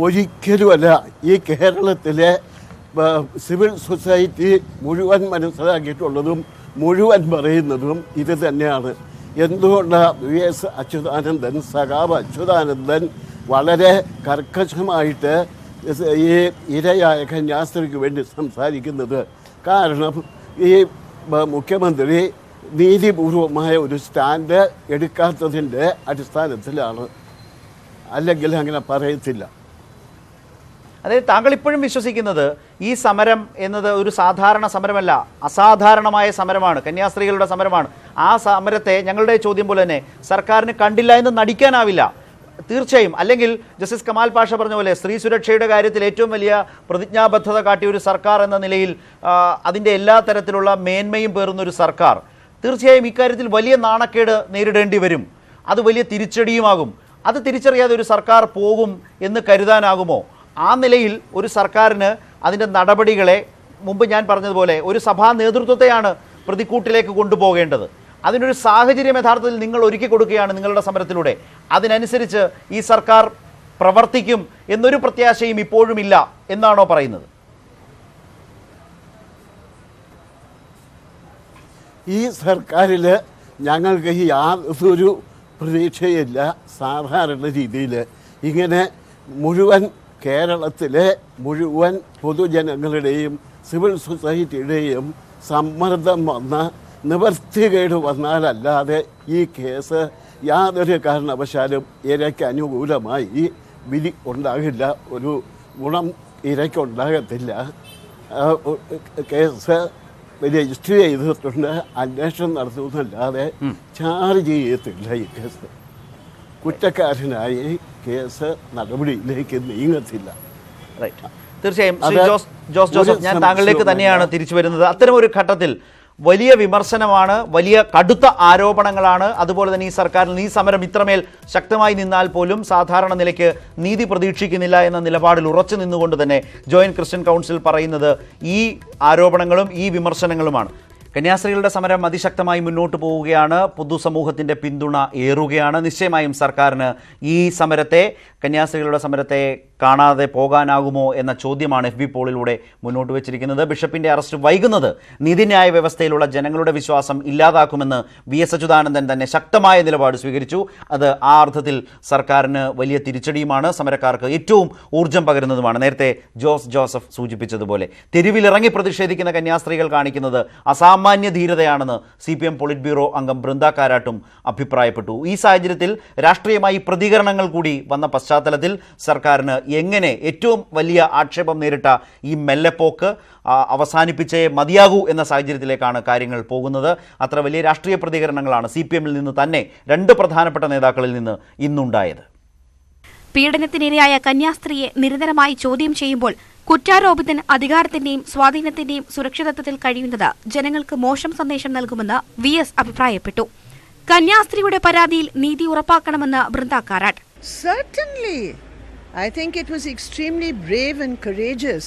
ഒരിക്കലുമല്ല. ഈ കേരളത്തിലെ സിവിൽ സൊസൈറ്റി മുഴുവൻ മനസ്സിലാക്കിയിട്ടുള്ളതും മുഴുവൻ പറയുന്നതും ഇത് തന്നെയാണ്. എന്തുകൊണ്ടാണ് VS അച്യുതാനന്ദൻ, സഖാവ് അച്യുതാനന്ദൻ വളരെ കർക്കശമായിട്ട് ഈ ഇരയായ കന്യാസ്ത്രീക്ക് വേണ്ടി സംസാരിക്കുന്നത്? കാരണം ഈ മുഖ്യമന്ത്രി നീതിപൂർവമായ ഒരു സ്റ്റാൻഡ് എടുക്കാത്തതിൻ്റെ അടിസ്ഥാനത്തിലാണ്. അല്ലെങ്കിൽ അങ്ങനെ പറയത്തില്ല. അതായത് താങ്കൾ ഇപ്പോഴും വിശ്വസിക്കുന്നത് ഈ സമരം എന്നത് ഒരു സാധാരണ സമരമല്ല, അസാധാരണമായ സമരമാണ്, കന്യാസ്ത്രീകളുടെ സമരമാണ്. ആ സമരത്തെ ഞങ്ങളുടെ ചോദ്യം പോലെ തന്നെ സർക്കാരിന് കണ്ടില്ല എന്ന് നടിക്കാനാവില്ല തീർച്ചയായും. അല്ലെങ്കിൽ ജസ്റ്റിസ് കമാൽ പാഷ പറഞ്ഞ പോലെ സ്ത്രീ സുരക്ഷയുടെ കാര്യത്തിൽ ഏറ്റവും വലിയ പ്രതിജ്ഞാബദ്ധത കാട്ടിയ ഒരു സർക്കാർ എന്ന നിലയിൽ അതിൻ്റെ എല്ലാ തരത്തിലുള്ള മേന്മയും പേറുന്ന ഒരു സർക്കാർ തീർച്ചയായും ഇക്കാര്യത്തിൽ വലിയ നാണക്കേട് നേരിടേണ്ടി വരും. അത് വലിയ തിരിച്ചടിയുമാകും. അത് തിരിച്ചറിയാതെ ഒരു സർക്കാർ പോകും എന്ന് കരുതാനാകുമോ? ആ നിലയിൽ ഒരു സർക്കാരിന് അതിൻ്റെ നടപടികളെ മുമ്പ് ഞാൻ പറഞ്ഞതുപോലെ ഒരു സഭാ നേതൃത്വത്തെയാണ് പ്രതിക്കൂട്ടിലേക്ക് കൊണ്ടുപോകേണ്ടത്. അതിനൊരു സാഹചര്യം യഥാർത്ഥത്തിൽ നിങ്ങൾ ഒരുക്കി കൊടുക്കുകയാണ് നിങ്ങളുടെ സമരത്തിലൂടെ. അതിനനുസരിച്ച് ഈ സർക്കാർ പ്രവർത്തിക്കും എന്നൊരു പ്രത്യാശയും ഇപ്പോഴും ഇല്ല എന്നാണോ പറയുന്നത്? ഈ സർക്കാരിൽ ഞങ്ങൾക്ക് യാതൊരു പ്രതീക്ഷയില്ല. സാധാരണ രീതിയിൽ ഇങ്ങനെ മുഴുവൻ കേരളത്തിലെ മുഴുവൻ പൊതുജനങ്ങളുടെയും സിവിൽ സൊസൈറ്റിയുടെയും സമ്മർദ്ദം വന്ന നിവർത്തികേട് വന്നാലല്ലാതെ ഈ കേസ് യാതൊരു കാരണവശാലും ഇരയ്ക്ക് അനുകൂലമായി വിധി ഉണ്ടാകില്ല, ഒരു ഗുണം ഇരയ്ക്കുണ്ടാകത്തില്ല. കേസ് രജിസ്റ്റർ ചെയ്തിട്ടുണ്ട്, അന്വേഷണം നടത്തുന്നല്ലാതെ ചാർജ് ചെയ്യത്തില്ല. ഈ കേസ് കുറ്റക്കാരനായി കേസ് നടപടിയിലേക്ക് നീങ്ങത്തില്ല. തീർച്ചയായും ജോസഫ്, ഞാൻ താങ്കളിലേക്ക് തന്നെയാണ് തിരിച്ചു വരുന്നത്. അത്തരം ഒരു ഘട്ടത്തിൽ വലിയ വിമർശനമാണ്, വലിയ കടുത്ത ആരോപണങ്ങളാണ്. അതുപോലെ തന്നെ ഈ സർക്കാരിൽ ഈ സമരം ഇത്രമേൽ ശക്തമായി നിന്നാൽ പോലും സാധാരണ നിലയ്ക്ക് നീതി പ്രതീക്ഷിക്കുന്നില്ല എന്ന നിലപാടിൽ ഉറച്ചു നിന്നുകൊണ്ട് തന്നെ ജോയിന്റ് ക്രിസ്ത്യൻ കൗൺസിൽ പറയുന്നത് ഈ ആരോപണങ്ങളും ഈ വിമർശനങ്ങളുമാണ്. കന്യാസ്ത്രീകളുടെ സമരം അതിശക്തമായി മുന്നോട്ട് പോവുകയാണ്. പൊതുസമൂഹത്തിന്റെ പിന്തുണ ഏറുകയാണ്. നിശ്ചയമായും സർക്കാരിന് ഈ സമരത്തെ, കന്യാസ്ത്രീകളുടെ സമരത്തെ കാണാതെ പോകാനാകുമോ എന്ന ചോദ്യമാണ് FB പോളിലൂടെ മുന്നോട്ട് വെച്ചിരിക്കുന്നത്. ബിഷപ്പിന്റെ അറസ്റ്റ് വൈകുന്നത് നീതിന്യായ വ്യവസ്ഥയിലുള്ള ജനങ്ങളുടെ വിശ്വാസം ഇല്ലാതാക്കുമെന്ന് VS അച്യുതാനന്ദൻ തന്നെ ശക്തമായ നിലപാട് സ്വീകരിച്ചു. അത് ആ അർത്ഥത്തിൽ സർക്കാരിന് വലിയ തിരിച്ചടിയുമാണ്, സമരക്കാർക്ക് ഏറ്റവും ഊർജ്ജം പകരുന്നതുമാണ്. നേരത്തെ ജോസഫ് സൂചിപ്പിച്ചതുപോലെ തെരുവിലിറങ്ങി പ്രതിഷേധിക്കുന്ന കന്യാസ്ത്രീകൾ കാണിക്കുന്നത് അസാമാന്യ ധീരതയാണെന്ന് CPM പോളിറ്റ് ബ്യൂറോ അംഗം ബൃന്ദ കാരാട്ടും അഭിപ്രായപ്പെട്ടു. ഈ സാഹചര്യത്തിൽ രാഷ്ട്രീയമായി പ്രതികരണങ്ങൾ കൂടി വന്ന പശ്ചാത്തലത്തിൽ സർക്കാരിന് എങ്ങനെ ഏറ്റവും വലിയ ആക്ഷേപം നേരിട്ട ഈ മെല്ലെപ്പോക്ക് അവസാനിപ്പിച്ചേ മതിയാകൂ എന്ന സാഹചര്യത്തിലേക്കാണ് കാര്യങ്ങൾ പോകുന്നത്. അത്ര വലിയ രാഷ്ട്രീയ പ്രതികരണങ്ങളാണ് CPMൽ നിന്ന് തന്നെ 2 പ്രധാനപ്പെട്ട നേതാക്കളിൽ നിന്ന് ഇന്നുണ്ടായത്. പീഡനത്തിനിരയായ കന്യാസ്ത്രീയെ നിരന്തരമായി ചോദ്യം ചെയ്യുമ്പോൾ കുറ്റാരോപിതൻ അധികാരത്തിന്റെയും സ്വാധീനത്തിന്റെയും സുരക്ഷിതത്വത്തിൽ കഴിയുന്നത് ജനങ്ങൾക്ക് മോശം സന്ദേശം നൽകുമെന്ന് VS അഭിപ്രായപ്പെട്ടു. കന്യാസ്ത്രീയുടെ പരാതിയിൽ നീതി ഉറപ്പാക്കണമെന്ന് Brinda Karat. Certainly. I think it was extremely brave and courageous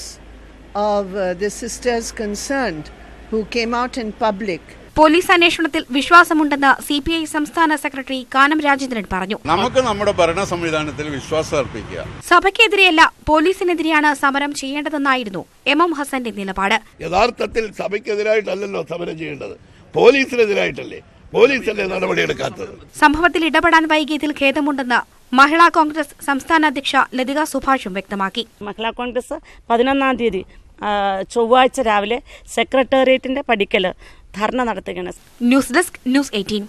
of the sisters concerned who came out in public. Police അന്വേഷണത്തിൽ വിശ്വാസമുണ്ടെന്ന് CPI സംസ്ഥാന സെക്രട്ടറി കാനം രാജേന്ദ്രൻ പറഞ്ഞു. നമുക്ക് നമ്മുടെ ഭരണ സംവിധാനത്തിൽ വിശ്വാസം അർപ്പിക്കുക. സഭയ്ക്കെതിരെയല്ല, പോലീസിനെതിരെയാണ് സമരം ചെയ്യേണ്ടതെന്നായിരുന്നു MM ഹസന്റെ നിലപാട്. യഥാർത്ഥത്തിൽ സഭയ്ക്കെതിരായിട്ടല്ലല്ലോ സമരം ചെയ്യേണ്ടത്, പോലീസിനെതിരായിട്ടല്ലേ. പോലീസല്ലേ നടപടിയെടുക്കാത്തത്. സംഭവത്തിൽ ഇടപെടാൻ വൈകിയതിൽ ഖേദമുണ്ടെന്ന് മഹിളാ കോൺഗ്രസ് സംസ്ഥാന അധ്യക്ഷ ലതിക സുഭാഷും വ്യക്തമാക്കി. മഹിളാ കോൺഗ്രസ് 11-ാം തീയതി ചൊവ്വാഴ്ച രാവിലെ സെക്രട്ടേറിയറ്റിന്റെ പടിക്കൽ ധർണ നടത്തുകയാണ്. News desk, News 18.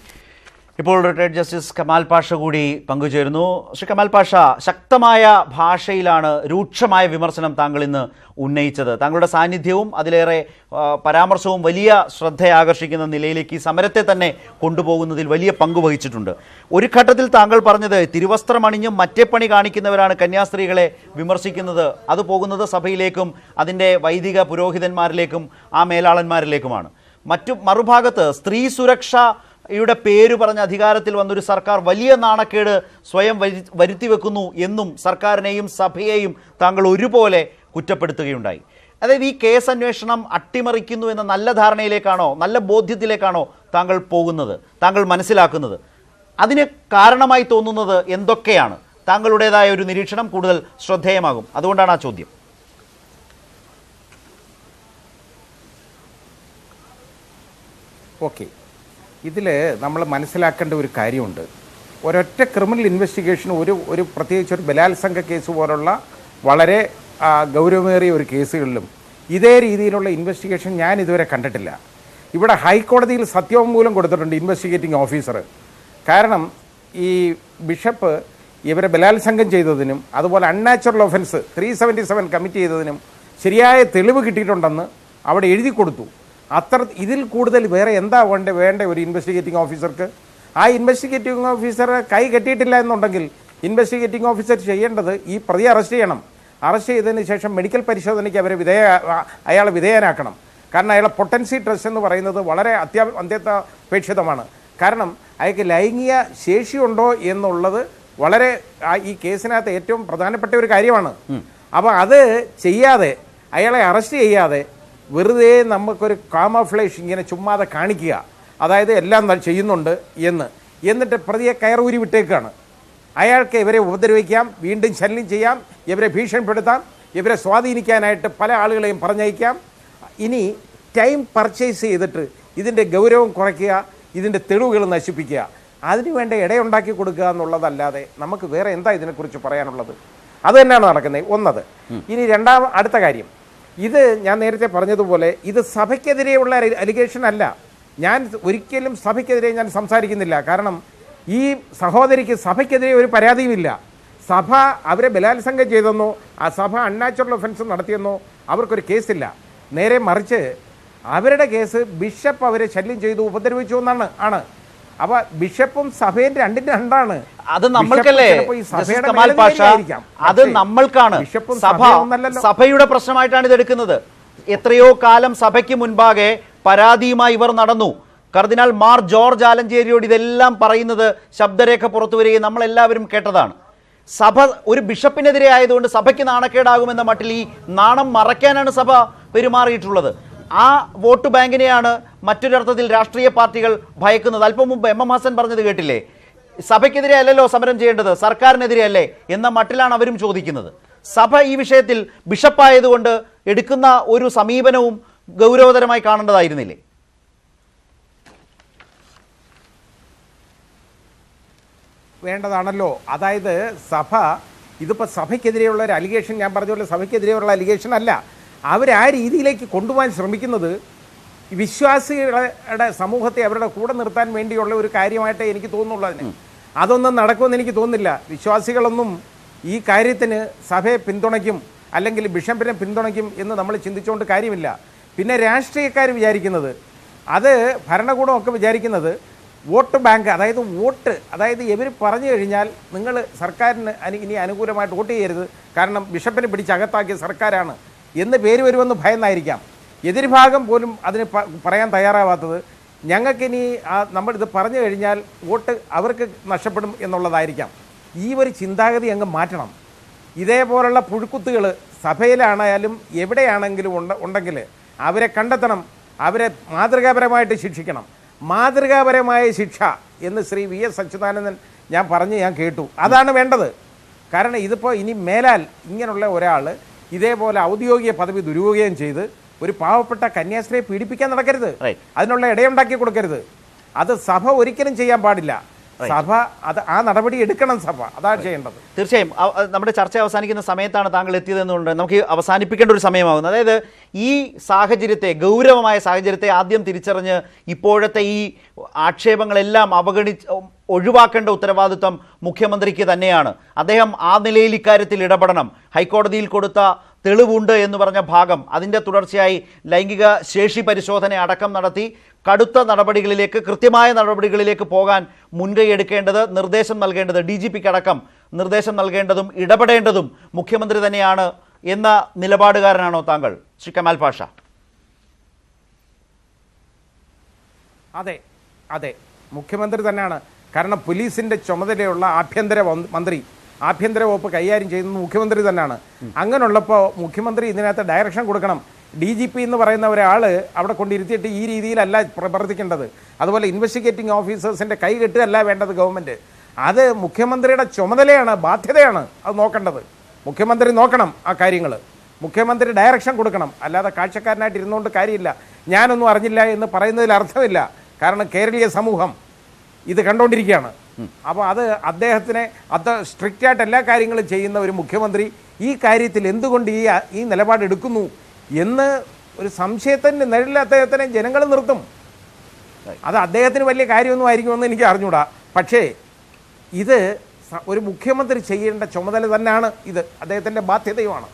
ഇപ്പോൾ റിട്ടയർഡ് ജസ്റ്റിസ് കമാൽ പാഷ കൂടി പങ്കുചേരുന്നു. ശ്രീ കമാൽ പാഷ, ശക്തമായ ഭാഷയിലാണ് രൂക്ഷമായ വിമർശനം താങ്കൾ ഇന്ന് ഉന്നയിച്ചത്. താങ്കളുടെ സാന്നിധ്യവും അതിലേറെ പരാമർശവും വലിയ ശ്രദ്ധയാകർഷിക്കുന്ന നിലയിലേക്ക് ഈ സമരത്തെ തന്നെ കൊണ്ടുപോകുന്നതിൽ വലിയ പങ്ക് വഹിച്ചിട്ടുണ്ട്. ഒരു ഘട്ടത്തിൽ താങ്കൾ പറഞ്ഞത് തിരുവസ്ത്രമണിഞ്ഞും മറ്റേ പണി കാണിക്കുന്നവരാണ് കന്യാസ്ത്രീകളെ വിമർശിക്കുന്നത്, അത് പോകുന്നത് സഭയിലേക്കും അതിൻ്റെ വൈദിക പുരോഹിതന്മാരിലേക്കും ആ മേലാളന്മാരിലേക്കുമാണ്. മറുഭാഗത്ത് സ്ത്രീ സുരക്ഷ യുടെ പേര് പറഞ്ഞ അധികാരത്തിൽ വന്നൊരു സർക്കാർ വലിയ നാണക്കേട് സ്വയം വരുത്തിവെക്കുന്നു എന്നും സർക്കാരിനെയും സഭയെയും താങ്കൾ ഒരുപോലെ കുറ്റപ്പെടുത്തുകയുണ്ടായി. അതായത് ഈ കേസ് അന്വേഷണം അട്ടിമറിക്കുന്നു എന്ന നല്ല ധാരണയിലേക്കാണോ, നല്ല ബോധ്യത്തിലേക്കാണോ താങ്കൾ പോകുന്നത്, താങ്കൾ മനസ്സിലാക്കുന്നത്? അതിന് കാരണമായി തോന്നുന്നത് എന്തൊക്കെയാണ്? താങ്കളുടേതായ ഒരു നിരീക്ഷണം കൂടുതൽ ശ്രദ്ധേയമാകും, അതുകൊണ്ടാണ് ആ ചോദ്യം. ഓക്കെ, ഇതിൽ നമ്മൾ മനസ്സിലാക്കേണ്ട ഒരു കാര്യമുണ്ട്. ഒരൊറ്റ ക്രിമിനൽ ഇൻവെസ്റ്റിഗേഷൻ ഒരു പ്രത്യേകിച്ച് ഒരു ബലാത്സംഗ കേസ് പോലുള്ള വളരെ ഗൗരവമേറിയ ഒരു കേസുകളിലും ഇതേ രീതിയിലുള്ള ഇൻവെസ്റ്റിഗേഷൻ ഞാൻ ഇതുവരെ കണ്ടിട്ടില്ല. ഇവിടെ ഹൈക്കോടതിയിൽ സത്യവാങ്മൂലം കൊടുത്തിട്ടുണ്ട് ഇൻവെസ്റ്റിഗേറ്റിംഗ് ഓഫീസർ. കാരണം ഈ ബിഷപ്പ് ഇവരെ ബലാത്സംഗം ചെയ്തതിനും അതുപോലെ അൺനാച്ചുറൽ ഒഫൻസ് 377 കമ്മിറ്റ് ചെയ്തതിനും ശരിയായ തെളിവ് കിട്ടിയിട്ടുണ്ടെന്ന് അവിടെ എഴുതി കൊടുത്തു. ഇതിൽ കൂടുതൽ വേറെ എന്താ വേണ്ട ഒരു ഇൻവെസ്റ്റിഗേറ്റിംഗ് ഓഫീസർക്ക്? ആ ഇൻവെസ്റ്റിഗേറ്റിംഗ് ഓഫീസർ കൈ കെട്ടിയിട്ടില്ല എന്നുണ്ടെങ്കിൽ ഇൻവെസ്റ്റിഗേറ്റിംഗ് ഓഫീസർ ചെയ്യേണ്ടത് ഈ പ്രതിയെ അറസ്റ്റ് ചെയ്യണം. അറസ്റ്റ് ചെയ്തതിന് ശേഷം മെഡിക്കൽ പരിശോധനയ്ക്ക് അയാളെ വിധേയനാക്കണം. കാരണം അയാളെ പൊട്ടൻസി ടെസ്റ്റ് എന്ന് പറയുന്നത് വളരെ അത്യന്താപേക്ഷിതമാണ്. കാരണം അയാൾക്ക് ലൈംഗിക ശേഷിയുണ്ടോ എന്നുള്ളത് വളരെ ഈ കേസിനകത്ത് ഏറ്റവും പ്രധാനപ്പെട്ട ഒരു കാര്യമാണ്. അപ്പോൾ അത് ചെയ്യാതെ, അയാളെ അറസ്റ്റ് ചെയ്യാതെ വെറുതെ നമുക്കൊരു കാമഫ്ലേഷ് ഇങ്ങനെ ചുമ്മാതെ കാണിക്കുക, അതായത് എല്ലാം ചെയ്യുന്നുണ്ട് എന്നിട്ട് പ്രതിയെ കയറൂരി വിട്ടേക്കാണ്. അയാൾക്ക് ഇവരെ ഉപദ്രവിക്കാം, വീണ്ടും ശല്യം ചെയ്യാം, ഇവരെ ഭീഷണിപ്പെടുത്താം, ഇവരെ സ്വാധീനിക്കാനായിട്ട് പല ആളുകളെയും പറഞ്ഞയക്കാം. ഇനി ടൈം പർച്ചേസ് ചെയ്തിട്ട് ഇതിൻ്റെ ഗൗരവം കുറയ്ക്കുക, ഇതിൻ്റെ തെളിവുകൾ നശിപ്പിക്കുക, അതിനുവേണ്ട ഇടയുണ്ടാക്കി കൊടുക്കുക എന്നുള്ളതല്ലാതെ നമുക്ക് വേറെ എന്താ ഇതിനെക്കുറിച്ച് പറയാനുള്ളത്? അത് തന്നെയാണ് നടക്കുന്നത്. ഒന്നത്. ഇനി അടുത്ത കാര്യം, ഇത് ഞാൻ നേരത്തെ പറഞ്ഞതുപോലെ ഇത് സഭയ്ക്കെതിരെയുള്ള അലിഗേഷൻ അല്ല. ഞാൻ ഒരിക്കലും സഭയ്ക്കെതിരെ ഞാൻ സംസാരിക്കുന്നില്ല. കാരണം ഈ സഹോദരിക്ക് സഭയ്ക്കെതിരെ ഒരു പരാതിയുമില്ല. സഭ അവരെ ബലാത്സംഗം ചെയ്തെന്നോ ആ സഭ അൺനാച്ചുറൽ ഒഫൻസ് നടത്തിയെന്നോ അവർക്കൊരു കേസില്ല. നേരെ മറിച്ച് അവരുടെ കേസ് ബിഷപ്പ് അവരെ ശല്യം ചെയ്തു, ഉപദ്രവിച്ചു എന്നാണ്. അപ്പോൾ ബിഷപ്പും സഭയും രണ്ടിന്റെ രണ്ടാണ്. അത് നമ്മൾക്കല്ലേ കമാൽ പാഷ, അത് നമ്മൾക്കാണ്. സഭയുടെ പ്രശ്നമായിട്ടാണ് ഇത് എടുക്കുന്നത്. എത്രയോ കാലം സഭയ്ക്ക് മുൻപാകെ പരാതിയുമായി ഇവർ നടന്നു. കർദിനാൾ മാർ ജോർജ് ആലഞ്ചേരിയോട് ഇതെല്ലാം പറയുന്നത് ശബ്ദരേഖ പുറത്തു വരികയും നമ്മളെല്ലാവരും കേട്ടതാണ്. സഭ ഒരു ബിഷപ്പിനെതിരെ ആയതുകൊണ്ട് സഭയ്ക്ക് നാണക്കേടാകുമെന്ന മട്ടിൽ ഈ നാണം മറയ്ക്കാനാണ് സഭ പെരുമാറിയിട്ടുള്ളത്. ആ വോട്ട് ബാങ്കിനെയാണ് മറ്റൊരർത്ഥത്തിൽ രാഷ്ട്രീയ പാർട്ടികൾ ഭയക്കുന്നത്. അല്പം മുമ്പ് എം ഹസൻ പറഞ്ഞത് കേട്ടില്ലേ, സഭയ്ക്കെതിരെ അല്ലല്ലോ സമരം ചെയ്യേണ്ടത്, സർക്കാരിനെതിരെ അല്ലേ എന്ന മട്ടിലാണ് അവരും ചോദിക്കുന്നത്. സഭ ഈ വിഷയത്തിൽ ബിഷപ്പായതുകൊണ്ട് എടുക്കുന്ന ഒരു സമീപനവും ഗൗരവതരമായി കാണേണ്ടതായിരുന്നില്ലേ? വേണ്ടതാണല്ലോ. അതായത് സഭ, ഇതിപ്പോൾ സഭയ്ക്കെതിരെയുള്ള ഒരു അലിഗേഷൻ, ഞാൻ പറഞ്ഞ പോലെ സഭയ്ക്കെതിരെയുള്ള അലിഗേഷൻ അല്ല. അവർ ആ രീതിയിലേക്ക് കൊണ്ടുപോകാൻ ശ്രമിക്കുന്നത് വിശ്വാസികളുടെ സമൂഹത്തെ അവരുടെ കൂടെ നിർത്താൻ വേണ്ടിയുള്ള ഒരു കാര്യമായിട്ടേ എനിക്ക് തോന്നുന്നുള്ളൂ. അതിന് അതൊന്നും നടക്കുമെന്ന് എനിക്ക് തോന്നുന്നില്ല. വിശ്വാസികളൊന്നും ഈ കാര്യത്തിന് സഭയെ പിന്തുണയ്ക്കും അല്ലെങ്കിൽ ബിഷപ്പിനെ പിന്തുണയ്ക്കും എന്ന് നമ്മൾ ചിന്തിച്ചുകൊണ്ട് കാര്യമില്ല. പിന്നെ രാഷ്ട്രീയക്കാർ വിചാരിക്കുന്നത്, അത് ഭരണകൂടമൊക്കെ വിചാരിക്കുന്നത് വോട്ട് ബാങ്ക്, അതായത് വോട്ട്, അതായത് ഇവർ പറഞ്ഞു കഴിഞ്ഞാൽ നിങ്ങൾ സർക്കാരിന് ഇനി അനുകൂലമായിട്ട് വോട്ട് ചെയ്യരുത്, കാരണം ബിഷപ്പിനെ പിടിച്ചകത്താക്കിയ സർക്കാരാണ് എന്ന് പേര് വരുമെന്ന് ഭയന്നായിരിക്കാം എതിർഭാഗം പോലും അതിന് പറയാൻ തയ്യാറാവാത്തത്. ഞങ്ങൾക്കിനി നമ്മളിത് പറഞ്ഞു കഴിഞ്ഞാൽ വോട്ട് അവർക്ക് നഷ്ടപ്പെടും എന്നുള്ളതായിരിക്കാം. ഈ ഒരു ചിന്താഗതി അങ്ങ് മാറ്റണം. ഇതേപോലുള്ള പുഴുക്കുത്തുകൾ സഭയിലാണായാലും എവിടെയാണെങ്കിലും ഉണ്ടെങ്കിൽ അവരെ കണ്ടെത്തണം, അവരെ മാതൃകാപരമായിട്ട് ശിക്ഷിക്കണം. മാതൃകാപരമായ ശിക്ഷ എന്ന് ശ്രീ VS അച്യുതാനന്ദൻ ഞാൻ കേട്ടു. അതാണ് വേണ്ടത്. കാരണം ഇതിപ്പോൾ ഇനി മേലാൽ ഇങ്ങനെയുള്ള ഒരാൾ ഇതേപോലെ ഔദ്യോഗിക പദവി ദുരുപയോഗം ചെയ്ത് ഒരു പാവപ്പെട്ട കന്യാസ്ത്രീയെ പീഡിപ്പിക്കാൻ നടക്കരുത്, അതിനുള്ള ഇടയുണ്ടാക്കി കൊടുക്കരുത്. അത് സഭ ഒരിക്കലും ചെയ്യാൻ പാടില്ല. സഭ ആ നടപടി എടുക്കണം, സഭ അതാണ് ചെയ്യേണ്ടത്. തീർച്ചയായും നമ്മുടെ ചർച്ച അവസാനിക്കുന്ന സമയത്താണ് താങ്കൾ എത്തിയതെന്നുണ്ട് നമുക്ക് അവസാനിപ്പിക്കേണ്ട ഒരു സമയമാകുന്നത്. അതായത് ഈ സാഹചര്യത്തെ, ഗൗരവമായ സാഹചര്യത്തെ ആദ്യം തിരിച്ചറിഞ്ഞ് ഇപ്പോഴത്തെ ഈ ആക്ഷേപങ്ങളെല്ലാം ഒഴിവാക്കേണ്ട ഉത്തരവാദിത്വം മുഖ്യമന്ത്രിക്ക് തന്നെയാണ്. അദ്ദേഹം ആ നിലയിൽ ഇക്കാര്യത്തിൽ ഇടപെടണം. ഹൈക്കോടതിയിൽ കൊടുത്ത തെളിവുണ്ട് എന്ന് പറഞ്ഞ ഭാഗം, അതിൻ്റെ തുടർച്ചയായി ലൈംഗിക ശേഷി പരിശോധന അടക്കം നടത്തി കടുത്ത നടപടികളിലേക്ക്, കൃത്യമായ നടപടികളിലേക്ക് പോകാൻ മുൻകൈ എടുക്കേണ്ടത്, നിർദ്ദേശം നൽകേണ്ടത് DGPക്ക് അടക്കം നിർദ്ദേശം നൽകേണ്ടതും ഇടപെടേണ്ടതും മുഖ്യമന്ത്രി തന്നെയാണ് എന്ന നിലപാടുകാരനാണോ താങ്കൾ, ശ്രീ കമാൽ പാഷ? അതെ, അതെ, മുഖ്യമന്ത്രി തന്നെയാണ്. കാരണം പോലീസിൻ്റെ ചുമതലയുള്ള ആഭ്യന്തര വകുപ്പ് കൈകാര്യം ചെയ്യുന്നത് മുഖ്യമന്ത്രി തന്നെയാണ്. അങ്ങനെയുള്ളപ്പോൾ മുഖ്യമന്ത്രി ഇതിനകത്ത് ഡയറക്ഷൻ കൊടുക്കണം. DGP എന്ന് പറയുന്ന ഒരാൾ അവിടെ കൊണ്ടിരുത്തിയിട്ട് ഈ രീതിയിലല്ല പ്രവർത്തിക്കേണ്ടത്. അതുപോലെ ഇൻവെസ്റ്റിഗേറ്റിംഗ് ഓഫീസേഴ്സിൻ്റെ കൈ കെട്ടുകയല്ല വേണ്ടത് ഗവൺമെൻറ്. അത് മുഖ്യമന്ത്രിയുടെ ചുമതലയാണ്, ബാധ്യതയാണ് അത് നോക്കേണ്ടത്. മുഖ്യമന്ത്രി നോക്കണം ആ കാര്യങ്ങൾ, മുഖ്യമന്ത്രി ഡയറക്ഷൻ കൊടുക്കണം. അല്ലാതെ കാഴ്ചക്കാരനായിട്ട് ഇരുന്നുകൊണ്ട് കാര്യമില്ല. ഞാനൊന്നും അറിഞ്ഞില്ല എന്ന് പറയുന്നതിൽ അർത്ഥമില്ല. കാരണം കേരളീയ സമൂഹം ഇത് കണ്ടുകൊണ്ടിരിക്കുകയാണ്. അപ്പോൾ അത് അദ്ദേഹത്തിനെ സ്ട്രിക്റ്റായിട്ട് എല്ലാ കാര്യങ്ങളും ചെയ്യുന്ന ഒരു മുഖ്യമന്ത്രി ഈ കാര്യത്തിൽ എന്തുകൊണ്ട് ഈ നിലപാടെടുക്കുന്നു എന്ന് ഒരു സംശയത്തിൻ്റെ നിഴലിൽ അദ്ദേഹത്തിനെ ജനങ്ങൾ നിർത്തും. അത് അദ്ദേഹത്തിന് വലിയ കാര്യമൊന്നും ആയിരിക്കുമെന്ന് എനിക്ക് അറിഞ്ഞൂടാ. പക്ഷേ ഇത് ഒരു മുഖ്യമന്ത്രി ചെയ്യേണ്ട ചുമതല തന്നെയാണ്, ഇത് അദ്ദേഹത്തിൻ്റെ ബാധ്യതയുമാണ്.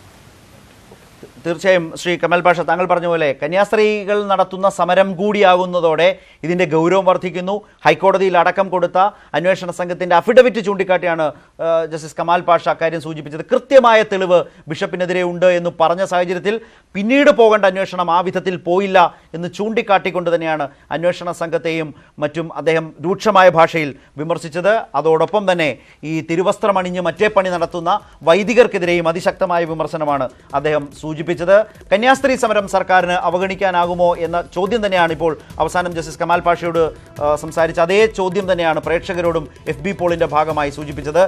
തീർച്ചയായും ശ്രീ കമൽ പാഷ, താങ്കൾ പറഞ്ഞ പോലെ കന്യാസ്ത്രീകൾ നടത്തുന്ന സമരം കൂടിയാകുന്നതോടെ ഇതിൻ്റെ ഗൗരവം വർദ്ധിക്കുന്നു. ഹൈക്കോടതിയിൽ അടക്കം കൊടുത്ത അന്വേഷണ സംഘത്തിൻ്റെ അഫിഡവിറ്റ് ചൂണ്ടിക്കാട്ടിയാണ് ജസ്റ്റിസ് കമാൽ പാഷ അക്കാര്യം സൂചിപ്പിച്ചത്. കൃത്യമായ തെളിവ് ബിഷപ്പിനെതിരെ ഉണ്ട് എന്ന് പറഞ്ഞ സാഹചര്യത്തിൽ പിന്നീട് പോകേണ്ട അന്വേഷണം ആ വിധത്തിൽ പോയില്ല എന്ന് ചൂണ്ടിക്കാട്ടിക്കൊണ്ട് തന്നെയാണ് അന്വേഷണ സംഘത്തെയും മറ്റും അദ്ദേഹം രൂക്ഷമായ ഭാഷയിൽ വിമർശിച്ചത്. അതോടൊപ്പം തന്നെ ഈ തിരുവസ്ത്രമണിഞ്ഞ് മറ്റേ പണി നടത്തുന്ന വൈദികർക്കെതിരെയും അതിശക്തമായ വിമർശനമാണ് അദ്ദേഹം സൂചിപ്പിച്ചത്. കന്യാസ്ത്രീ സമരം സർക്കാരിന് അവഗണിക്കാനാകുമോ എന്ന ചോദ്യം തന്നെയാണ് ഇപ്പോൾ അവസാനം ജസ്റ്റിസ് കമാൽ പാഷയോട് സംസാരിച്ച അതേ ചോദ്യം തന്നെയാണ് പ്രേക്ഷകരോടും FB പോളിൻ്റെ ഭാഗമായി സൂചിപ്പിച്ചത്.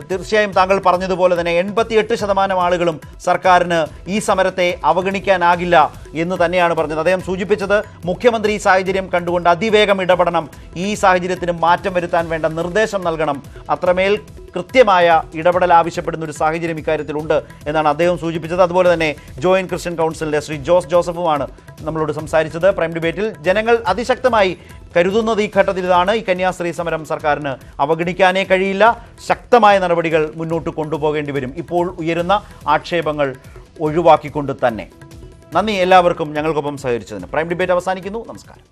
തീർച്ചയായും താങ്കൾ പറഞ്ഞതുപോലെ തന്നെ 88% ആളുകളും സർക്കാരിന് ഈ സമരത്തെ അവഗണിക്കാനാകില്ല എന്ന് തന്നെയാണ് പറഞ്ഞത്. അദ്ദേഹം സൂചിപ്പിച്ചത് മുഖ്യമന്ത്രി ഈ സാഹചര്യം കണ്ടുകൊണ്ട് അതിവേഗം ഇടപെടണം, ഈ സാഹചര്യത്തിന് മാറ്റം വരുത്താൻ വേണ്ട നിർദ്ദേശം നൽകണം, അത്രമേൽ കൃത്യമായ ഇടപെടൽ ആവശ്യപ്പെടുന്ന ഒരു സാഹചര്യം ഇക്കാര്യത്തിലുണ്ട് എന്നാണ് അദ്ദേഹം സൂചിപ്പിച്ചത്. അതുപോലെ തന്നെ ജോയിന്റ് ക്രിസ്ത്യൻ കൗൺസിലിൻ്റെ ശ്രീ ജോസ് ജോസഫുമാണ് നമ്മളോട് സംസാരിച്ചത്. പ്രൈം ഡിബേറ്റിൽ ജനങ്ങൾ അതിശക്തമായി കരുതുന്നത് ഈ ഘട്ടത്തിൽ ഇതാണ്: ഈ കന്യാസ്ത്രീ സമരം സർക്കാരിന് അവഗണിക്കാനേ കഴിയില്ല, ശക്തമായ നടപടികൾ മുന്നോട്ട് കൊണ്ടുപോകേണ്ടി വരും, ഇപ്പോൾ ഉയരുന്ന ആക്ഷേപങ്ങൾ ഒഴിവാക്കിക്കൊണ്ട് തന്നെ. നന്ദി എല്ലാവർക്കും ഞങ്ങൾക്കൊപ്പം സഹകരിച്ചതിന്. പ്രൈം ഡിബേറ്റ് അവസാനിക്കുന്നു. നമസ്കാരം.